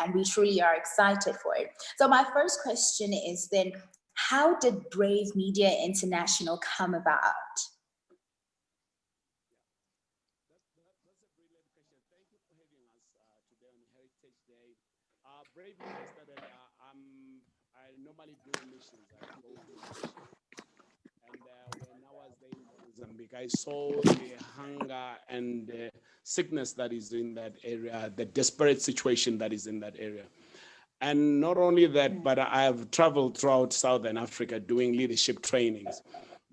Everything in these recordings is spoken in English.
and we truly are excited for it. So my first question is then, how did Brave Media International come about? That's a brilliant question. Thank you for having us today on Heritage Day. Brave Media started, I normally do missions. I go to missions. And when I was there in Mozambique, I saw the hunger and the sickness that is in that area, the desperate situation that is in that area. And not only that, but I have traveled throughout Southern Africa doing leadership trainings.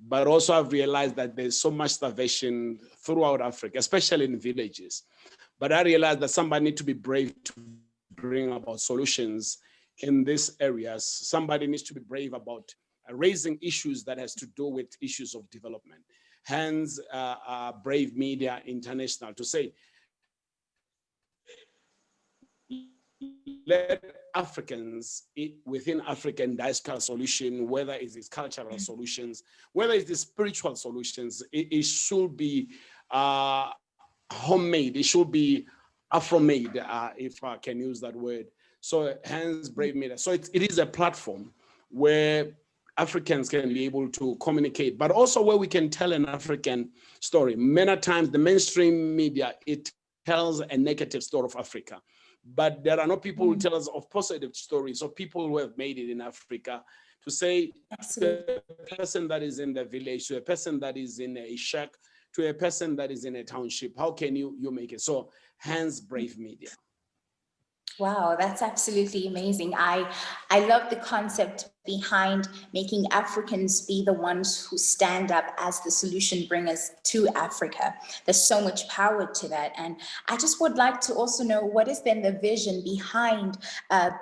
But also I've realized that there's so much starvation throughout Africa, especially in villages. But I realized that somebody needs to be brave to bring about solutions in these areas. Somebody needs to be brave about raising issues that has to do with issues of development. Hence, Brave Media International to say, let Africans within African diaspora solution, whether it's cultural solutions, whether it's the spiritual solutions, it should be homemade, it should be Afro-made, if I can use that word. So hence Brave Media. So it is a platform where Africans can be able to communicate, but also where we can tell an African story. Many times the mainstream media, it tells a negative story of Africa. But there are no people who tell us of positive stories of people who have made it in Africa, to say to a person that is in the village, to a person that is in a shack, to a person that is in a township, how can you make it? So hence Brave Media. Wow, that's absolutely amazing. I love the concept behind making Africans be the ones who stand up as the solution bringers to Africa. There's so much power to that. And I just would like to also know, what is then the vision behind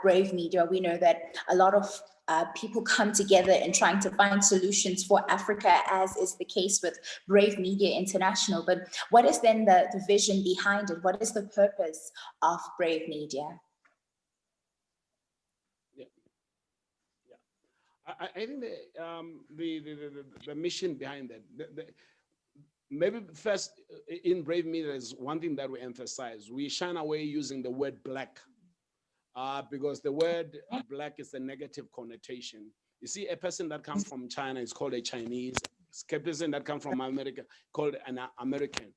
Brave Media? We know that a lot of people come together in trying to find solutions for Africa, as is the case with Brave Media International. But what is then the vision behind it? What is the purpose of Brave Media? I think the mission behind that, maybe first in Brave Media is one thing that we emphasize. We shine away using the word black, because the word black is a negative connotation. You see, a person that comes from China is called a Chinese. A person that comes from America called an American.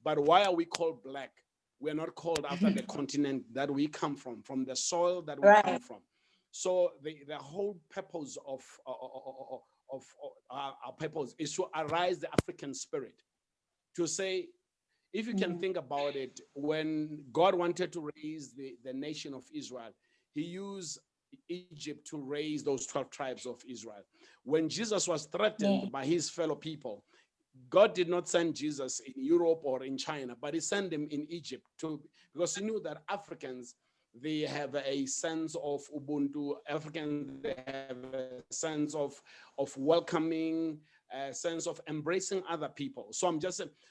But why are we called black? We're not called after the continent that we come from the soil that we come from. So the whole purpose of our purpose is to arise the African spirit. To say, if you can think about it, when God wanted to raise the nation of Israel, he used Egypt to raise those 12 tribes of Israel. When Jesus was threatened by his fellow people, God did not send Jesus in Europe or in China, but he sent him in Egypt because he knew that Africans, they have a sense of Ubuntu. Africans, they have a sense of welcoming, a sense of embracing other people. So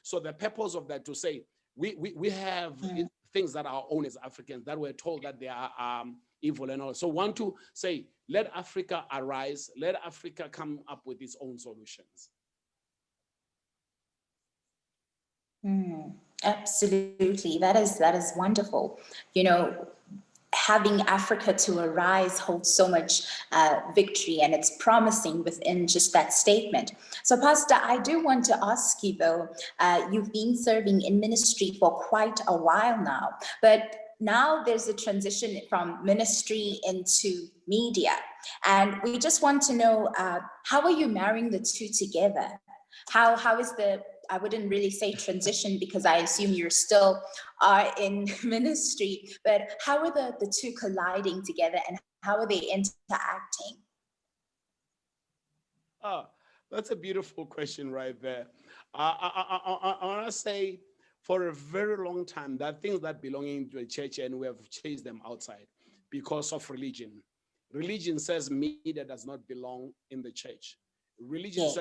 so the purpose of that to say, we have things that are our own as Africans that we're told that they are evil and all. So want to say, let Africa arise, let Africa come up with its own solutions. Absolutely, that is wonderful. You know, having Africa to arise holds so much victory, and it's promising within just that statement. So, Pastor, I do want to ask you though, you've been serving in ministry for quite a while now, but now there's a transition from ministry into media. And we just want to know, how are you marrying the two together? How is I wouldn't really say transition, because I assume you're still in ministry, but how are the two colliding together, and how are they interacting? Oh, that's a beautiful question right there. I want to say, for a very long time, there are things that belong to a church and we have chased them outside because of religion. Religion says media does not belong in the church. Religion says